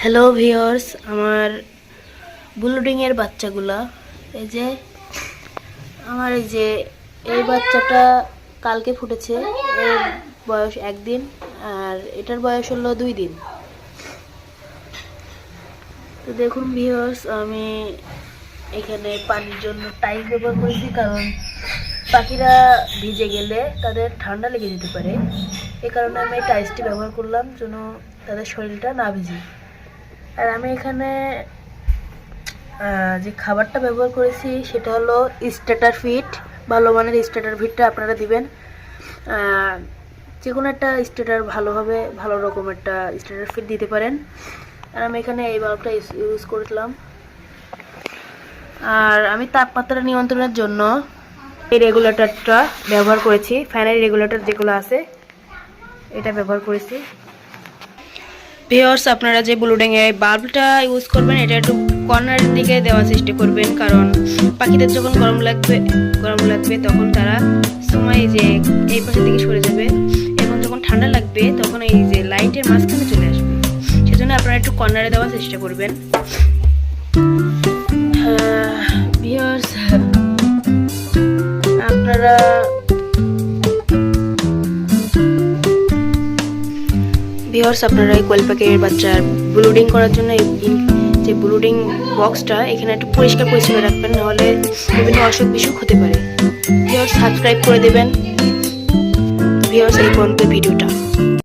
Hello viewers, আমার বুলুডিং এর বাচ্চাগুলা এই বাচ্চাটা কালকে ফুটেছে। এর বয়স 1 দিন আর এটার বয়স হলো 2 দিন। তো দেখুন ভিউয়ার্স, আমি এখানে পানির জন্য টাইল ব্যবহার করেছি, কারণ পাখিরা ভিজে গেলে তাদের ঠান্ডা লেগে যেতে পারে। এই কারণে আমি টাইলসটি ব্যবহার করলাম, যেন তাদের শরীরটা না ভিজে। আর আমি এখানে যে খাবারটা ব্যবহার করেছি সেটা হলো স্টার্টার ফিড। ভালো মানের স্টার্টার ফিডটা আপনারা দিবেন। যে কোনো একটা স্টার্টার ভালো রকম একটা স্টার্টার ফিড দিতে পারেন। আর আমি এখানে এই বাল্বটা ইউজ করলাম। আর আমি তাপমাত্রা নিয়ন্ত্রণের জন্য এই রেগুলেটরটা ব্যবহার করেছি। ফ্যানের রেগুলেটর যেগুলো আছে এটা ব্যবহার করেছি। ভিউয়ার্স, আপনারা যে ব্লুডিং এর বাল্বটা ইউজ করবেন এটা একটু কর্নারের দিকে দেওয়ার চেষ্টা করবেন, কারণ পাখিদের যখন গরম লাগবে তখন তারা সময় যে এই পাশের দিকে সরে যাবে, এবং যখন ঠান্ডা লাগবে তখন এই যে লাইটের মাঝখানে চলে আসবে। সেজন্য আপনারা একটু কর্নারে দেওয়ার চেষ্টা করবেন। ভিউয়ার্স, আপনারা এই কোয়েল পাখির বাচ্চার ব্লুডিং করার জন্য যে ব্লুডিং বক্সটা এখানে একটু পরিষ্কার পরিচ্ছন্ন রাখবেন, নাহলে বিভিন্ন অসুখ বিসুখ হতে পারে। ভিউয়ার্স, সাবস্ক্রাইব করে দেবেন। ভিউয়ার্স, এই পর্যন্ত ভিডিওটা।